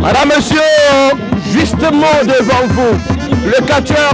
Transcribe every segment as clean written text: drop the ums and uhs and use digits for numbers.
Madame, monsieur, justement devant vous, le catcheur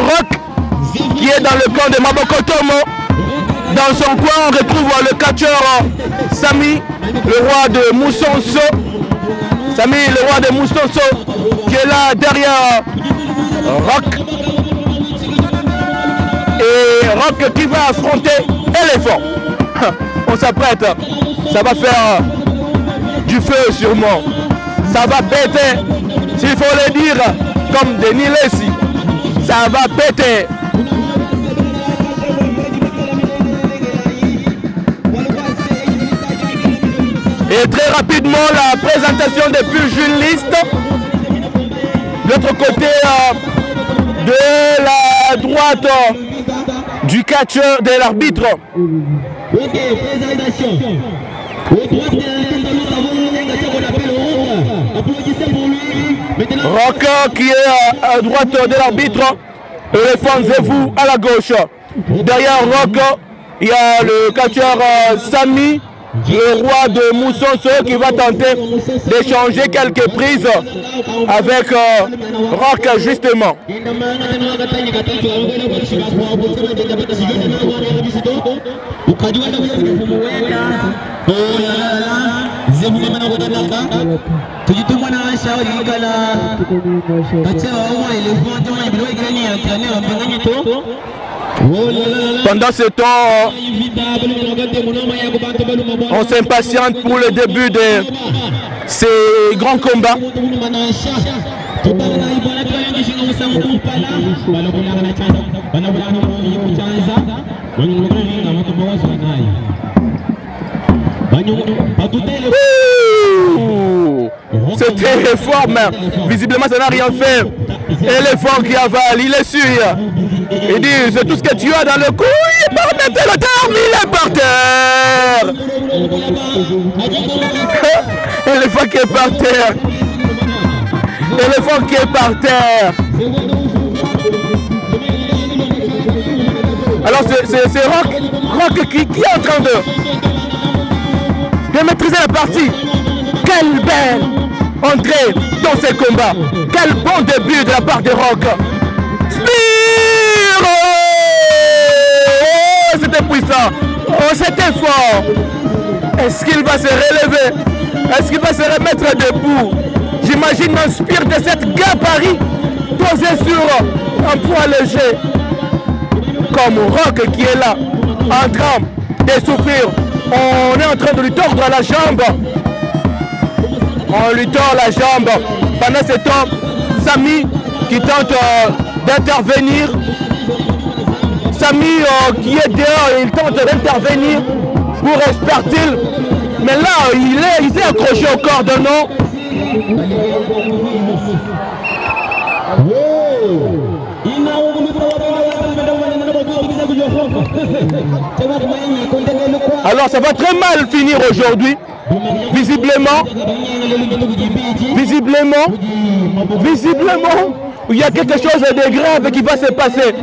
Rock qui est dans le camp de Mabokotomo. Dans son coin, on retrouve le catcheur Samy, le roi de Moussonso. Samy, le roi de Moussonso, qui est là derrière Rock. Et Rock qui va affronter Éléphant. On s'apprête, ça va faire du feu sûrement. Ça va péter, s'il faut le dire, comme Denis Lessi. Ça va péter. Et très rapidement, la présentation des pugilistes. De l'autre côté de la droite du catcheur de l'arbitre. Ok, présentation. Rock qui est à droite de l'arbitre. Éléphant Zevou à la gauche. Derrière Rock, il y a le catcheur Samy, le roi de Moussonso, qui va tenter d'échanger quelques prises avec Rock justement. Pendant ce temps, on s'impatiente pour le début de ces grands combats. C'était fort, mais visiblement ça n'a rien fait. Éléphant qui avale, il est sûr. Il dit, c'est tout ce que tu as dans le cou. Il part mettre le terme, il est par terre. Éléphant qui est par terre. Éléphant qui est par terre. Alors c'est Rock qui est en train de maîtriser la partie. Quelle belle entrée dans ces combats. Quel bon début de la part de Rock. Spire! Oh, c'était puissant. Oh, c'était fort. Est-ce qu'il va se relever? Est-ce qu'il va se remettre debout? J'imagine un Spire de cette gabarit posé sur un poids léger. Comme Rock qui est là, en train de souffrir. On est en train de lui tordre la jambe. On lui tord la jambe. Pendant ce temps, Samy qui tente d'intervenir. Samy qui est dehors, il tente d'intervenir pour Espartil. Mais là, il s'est accroché au cordonneau. Alors ça va très mal finir aujourd'hui. Visiblement, il y a quelque chose de grave qui va se passer.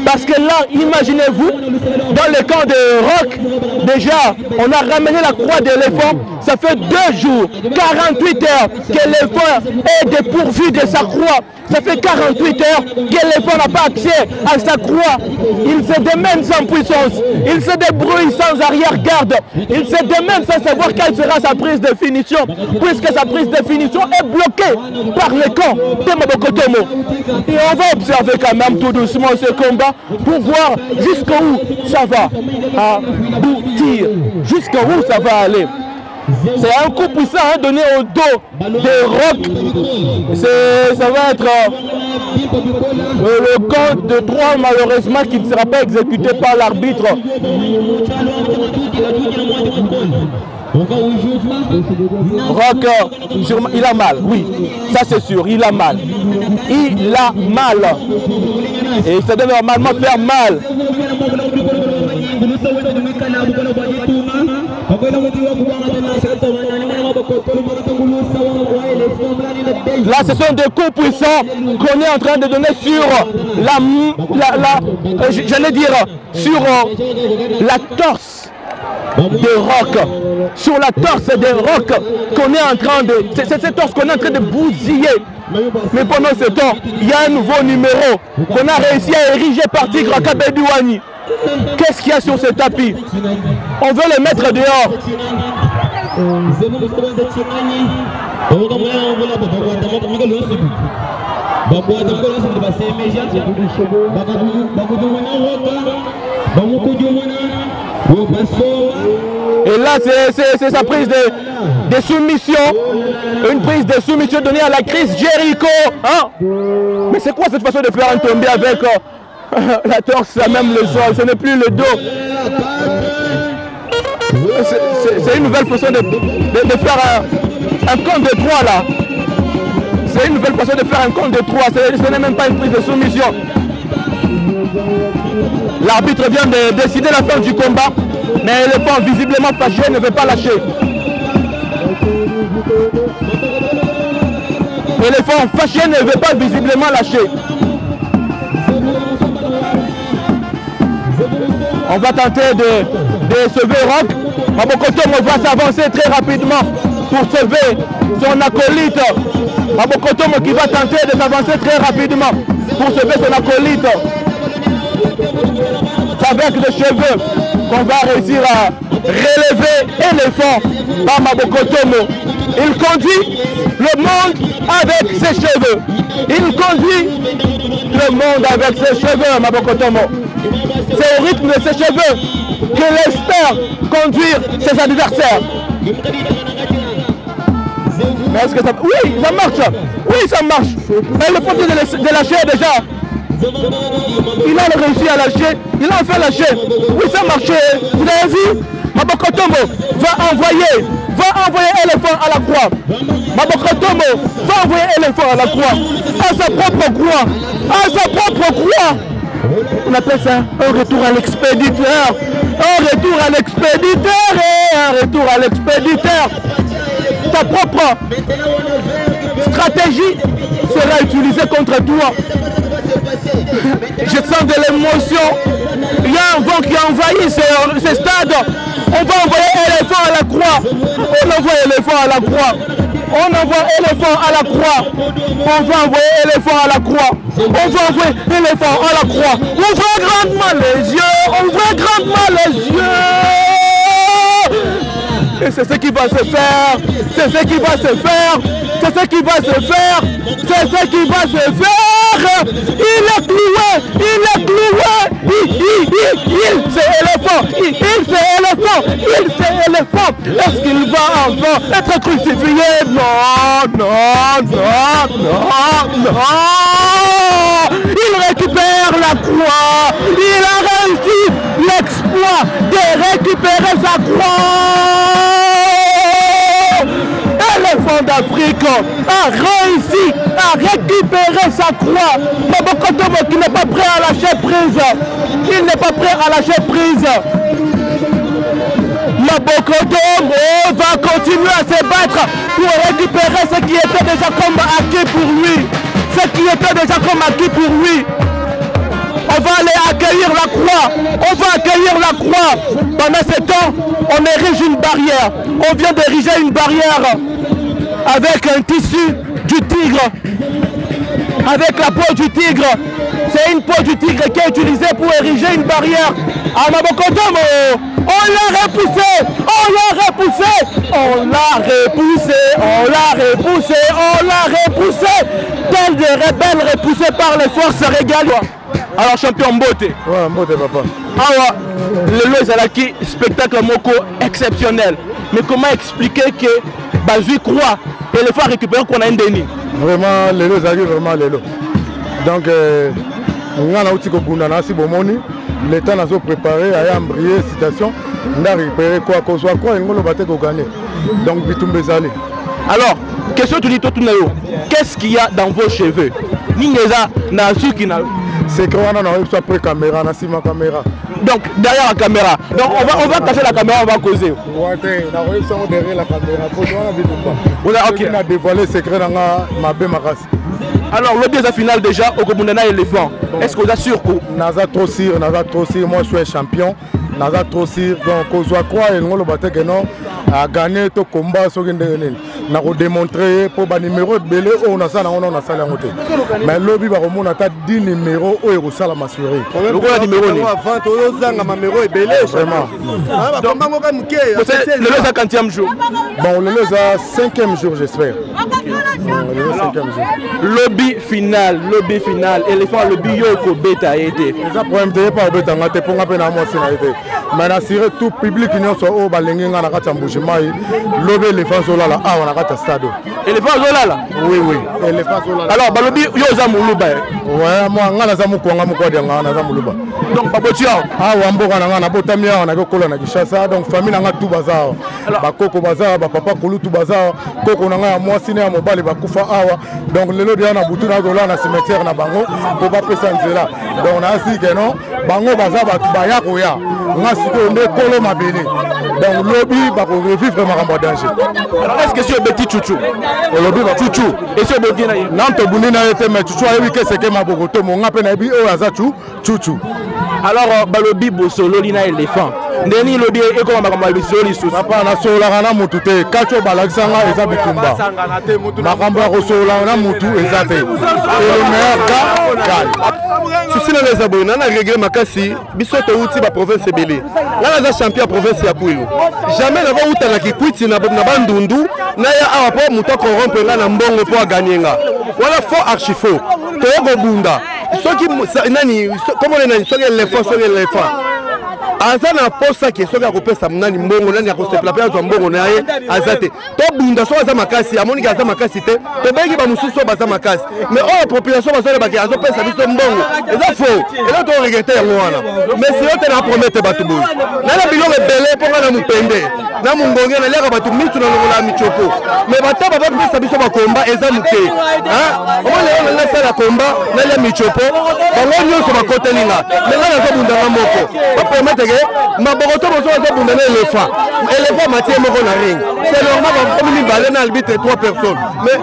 Parce que là, imaginez-vous, dans le camp de Rock, déjà, on a ramené la croix d'éléphant. Ça fait 2 jours, 48 heures que l'éléphant est dépourvu de sa croix. Ça fait 48 heures que l'éléphant n'a pas accès à sa croix. Il se démène sans puissance. Il se débrouille sans arrière-garde. Il se démène sans savoir quelle sera sa prise de finition. Puisque sa prise de finition est bloquée par le camp de Mabokotomo. Et on va observer quand même tout doucement ce combat pour voir jusqu'où ça va aboutir. Jusqu'où ça va aller. C'est un coup puissant donné au dos de Rock. Ça va être Le compte de 3 malheureusement qui ne sera pas exécuté par l'arbitre. Rock, il a mal, oui, ça c'est sûr, il a mal. Il a mal. Et ça doit normalement faire mal. Là, ce sont des coups puissants qu'on est en train de donner sur j'allais dire, sur la torse de Rock, sur la torse de Rock qu'on est en train de... C'est cette torse qu'on est en train de bousiller. Mais pendant ce temps, il y a un nouveau numéro qu'on a réussi à ériger par Tigre Kabedouani. Qu'est-ce qu'il y a sur ce tapis? On veut le mettre dehors. Et là, c'est sa prise de soumission. Une prise de soumission donnée à la crise Jericho. Hein? Mais c'est quoi cette façon de faire un tombé avec la torse, même le sol? Ce n'est plus le dos. C'est une nouvelle façon de faire un compte de 3 là. C'est une nouvelle façon de faire un compte de 3. Ce n'est même pas une prise de soumission. L'arbitre vient de décider la fin du combat, mais l'éléphant visiblement fâché ne veut pas lâcher. L'éléphant fâché ne veut pas visiblement lâcher. On va tenter de sauver Rock. Mabokotomo va s'avancer très rapidement pour sauver son acolyte. Mabokotomo qui va tenter de s'avancer très rapidement pour sauver son acolyte. C'est avec les cheveux qu'on va réussir à relever l'éléphant par Mabokotomo. Il conduit le monde avec ses cheveux. Il conduit le monde avec ses cheveux, Mabokotomo. C'est au rythme de ses cheveux qu'il espère conduire ses adversaires. Mais est-ce que ça... Oui, ça marche. Oui, ça marche. Mais le faut de lâcher déjà. Il a réussi à lâcher. Il a enfin lâché. Oui, ça marchait. Vous avez vu? Mabokotomo va envoyer l'éléphant à la croix. Mabokotomo va envoyer l'éléphant à la croix. À sa propre croix. À sa propre croix. On appelle ça un retour à l'expéditeur. Un retour à l'expéditeur et un retour à l'expéditeur. Ta propre stratégie sera utilisée contre toi. Je sens de l'émotion. Il y a un vent qui envahit ce stade. On va envoyer l'éléphant à la croix. On envoie l'éléphant à la croix. On envoie l'éléphant à la croix. On va envoyer l'éléphant à la croix. On va envoyer l'éléphant à la croix. Ouvrez grandement les yeux. Ouvrez grandement les yeux. Et c'est ce qui va se faire. C'est ce qui va se faire. C'est ce qui va se faire. C'est ce qui va se faire. Il est cloué. Il est cloué. C'est éléphant. C'est éléphant. C'est éléphant. Est-ce qu'il va enfin être crucifié? Non, non, non, non, non. Il récupère la croix. Il a réussi l'exploit de récupérer sa croix. L'éléphant d'Afrique a réussi à récupérer sa croix. Mabokotomo qui n'est pas prêt à lâcher prise. Il n'est pas prêt à lâcher prise. Mabokotomo va continuer à se battre pour récupérer ce qui était déjà comme acquis pour lui. Ce qui était déjà comme acquis pour lui. On va aller accueillir la croix. On va accueillir la croix. Pendant ce temps, on érige une barrière. On vient d'ériger une barrière avec un tissu du tigre. Avec la peau du tigre. C'est une peau du tigre qui est utilisée pour ériger une barrière. À Mabokotomo, on l'a repoussé. On l'a repoussé. On l'a repoussé. On l'a repoussé. On l'a repoussé. Tel des rebelles repoussés par les forces régaliennes. Alors champion Mbote. Ouais, Mbote papa. Alors, le Zalaki, spectacle moko exceptionnel. Mais comment expliquer que Bazui croit et le faire récupérer qu'on a un déni? Vraiment, Lelo Zalaki, vraiment Lelo. Donc, on a aussi que bomoni. L'État n'a pas préparé à embrayer citation. On a récupéré quoi qu'on soit quoi et on va gagner. Donc, Bitumbe Zali. Alors, question tu dis tout qu'est-ce qu'il y a dans vos cheveux? Nineza na suki na. C'est qu'on a après caméra, na sima caméra. Donc derrière la caméra. Donc on va cacher la caméra, on va causer. Ouais, on a réussi derrière la caméra. On a dévoilé le secret dans ma belle maras. Alors le deuxième final déjà au Kobundana éléphant. Est-ce que vous êtes sûr que Naza trop sûr, moi je suis un champion. Naza trop sûr. Donc on doit croire et on le battre que non à gagner tout combat sur une na ko démontrer pour ba numéro de belé on a ça on a ça la montée mais lobby ba ko na ta 10 numéros o ko sala m'assurer le ko numéro ni avant to zanga ma numéro e belé vraiment le 50e jour bon le 5e jour j'espère le 5e jour lobby final éléphant lobby yo ko beta été ça problème de pas beta ngate pour ngapé na moi sina été mais assurer tout public nyonso so o balengi nga na kata mbujima lobby éléphant so là ah stade. Éléphant Zolala? Oui, éléphant Zolala. Alors, Balobi, yo za muluba. Ouais, moi, ngana za mukonga mukodi ngana za muluba. Donc, Babotia. Ah, wamboka na ngana botamia na kokola na Kishasa. Donc, famille na ngatu bazao. Ba koko bazao, ba papa kulutu bazao. Koko na ngana mwasi na mobali bakufa awa. Donc, lelo dia na butu na dola na cimetière na bango pour ba pesa nzela. Donc, na asi que non, bango bazao ba tubaya ko ya. Ngasi ko nde kolo mabele. Donc, lobby ba ko revivre makambo danger. Alors, est-ce que c'est un petit chouchou? Lobby ba chouchou. Et c'est bon na nanto bunina ete mais chouchou ayebi ke seke mabogoto mo ngape na bi o aza chouchou. Alors, Balobi Bosolo lina éléphant. Ndeni lobi e ko makambo bisoli sous. Papa na sola kana mutu te. Kacho balakisanga eza bitumba. Makambo ya kosola na mutu eza te. Le meilleur gars. Souci na les abonnés na regret makasi biso to uti ba province ebele. Là na champion province ya Kwilu. Jamais na ba uta na kikwiti na bandundu na ya awa po muto ko rompre na mbongo po gagner nga. Voilà faux archi faux. To go bunda. Soki nani comment on est soki l'éléphant. Aza na posa ke soki akopesa munani mbongo nani akosepela pe azwa mbongo na ye azate to bunda so aza makasi amoni ke aza makasi te to bengi ba mususu baza makasi mais o population bazole baki azopesa biso mbongo eza faux eza to regretter yango wana mais si yote na promettre batu boy nana biloko ebele mponga na mupende na mungonge na liaka batu mitu na longola michopo mais bata baba pesa biso bakomba eza muke omona yo na sala komba na lia michopo bango nyonso bakotelinga mais nga nazobunda nga moko ba promettre Mabogoto bozo bunda na éléphant Mathieu moko na ring. C'est normal comme ni balé na arbitre 3 personnes. Mais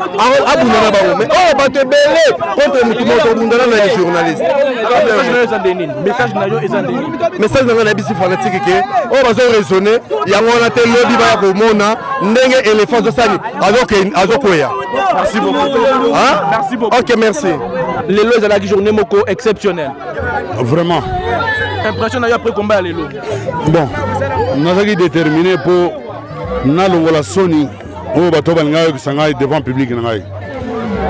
abunda na bango. Mais oh ba te belé contre mutu moto bunda na les journalistes. Message na yo ezandeni. Message na na bisi fanatique ke oh bazo raisonner yango na te lobby ba ko mona ndenge éléphant zo sani azokoya. Merci beaucoup. Hein? Merci beaucoup. OK, merci. Les lois de la journée moko exceptionnelle. Vraiment. Impression d'ailleurs après combat à l'élo. Bon, nous avons déterminé pour nous la Sony au bateau devant le public.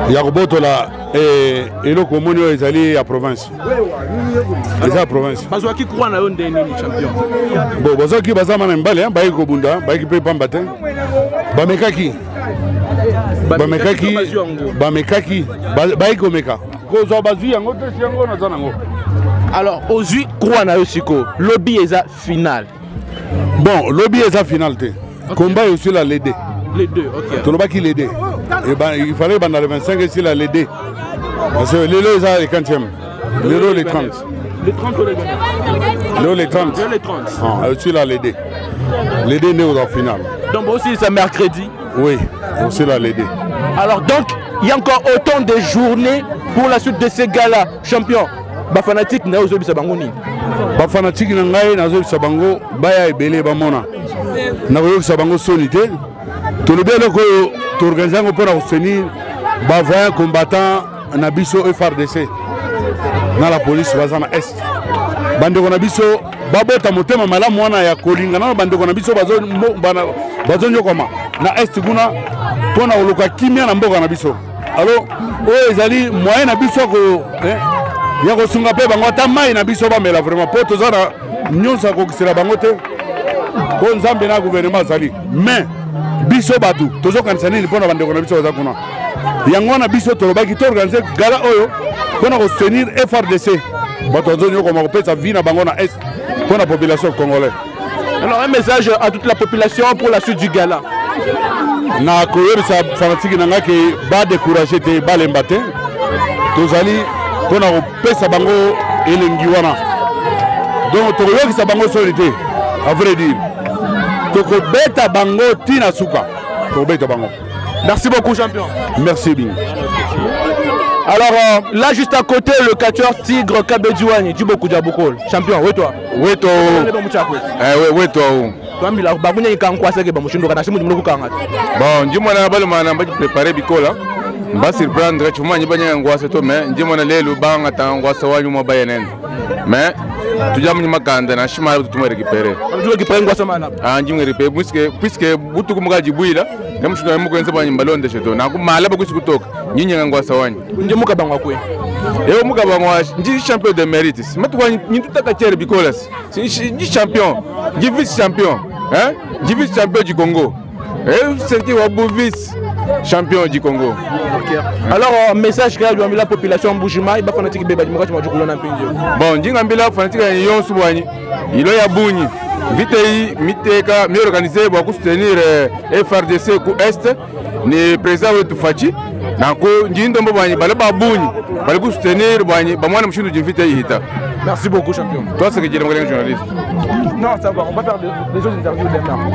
Il y a et le communio est allé à province. C'est la province. Parce qui croit dans un champion. Bon, parce que bazama na mbale, baï ko bunda, baï ki pe pambate. Bamekaki. Baï ko meka. Ko zo bazu yango te yango na zanango. Alors, aux yeux, quoi na yosiko, lobby est à finale. Bon, lobby est à finale. Combat est aussi la l'aider. Les deux, ok. Tout le monde qui l'aider. Il fallait dans le 25 ici la l'aider. Parce que les lots est à les 40e. Les lots les 30. Les 30 ou les 20? Les lots les 30. Les 30. Ah, aussi la l'aider. L'aider n'est pas finale. Donc aussi c'est mercredi. Oui, aussi la l'aider. Alors donc, il y a encore autant de journées pour la suite de ces gars-là, champions. Ba fanatique na ozo bisa bango ni ba fanatique na ngai na ozo bisa bango baya ebele ba mona na ozo bisa bango solide to le belo ko to organiser ngo pour soutenir ba voyant combattant na biso FRDC na la police bazana est bande ko na biso babota motema malamu wana ya kolinga na bande ko na biso bazo nyokoma na est kuna pona oluka kimia na mboka na biso alors o ezali moyen na biso ko yako sunga pe bango ta mai na biso ba mela vraiment po tozana nyonsa ko kisela bango te ko nzambe na gouvernement zali mais biso batu tozo kanisa nini pona bande ko na biso za kuna yango wana biso tolobaki to organiser gala oyo mpona kosoutenir FRDC bato bazonyo koma kopesa vie na bango na est pour la population congolaise. Alors un message à toute la population pour la suite du gala. Na koyebisa fanatique na nga ke ba décourager te balemba te tozali mpona kopesa bango elengi wana donc tokoyokisa bango soni te à vrai dire tokobeta bango tina suka tokobeta bango. Merci beaucoup champion. Merci bien. Alors là juste à côté le catcheur Tigre Kabediouani Djibokou Diabokol champion oui toi. Oui toi. Oui toi. Twambila bakunya ikankwa ke bamushindo kana shimu ndimlo kukanga. Bon njimona balomana mba préparer bikola mba surprendre chuma nyibanya ngwase to mais njimona lelo banga tangwasa wanyu mo bayenen mais tujamu makanda na shima tutuma récupérer tu récupérer ngwasa mana njimwe récupérer puisque butu kumugaji buila namushuno mukwenza banyi mbalonde sheto na kumala bakusi kutoka nyinya ngwasa wanyu njimuka bangwa kwe eo muka bangwa nji champion de mérite matwa nyitutaka tere bikola nji champion nji vice champion hein nji vice champion du Congo c'est wabu vice champion du Congo. Okay. Alors message que la population Mbujima iba fanatique beba dimoka tu majukula na mpinje. Bon njinga mbila fanatique yon subwani ilo ya bunyi vite yi miteka mi organiser pour soutenir FRDC ku est ni président wetu Fachi na ko njindo mbo bani bale ba bunyi bale ku soutenir bani ba mwana mshindu jivite yi hita. Merci beaucoup champion. Toi c'est que j'ai le journaliste. Non ça va on va faire des autres interviews demain.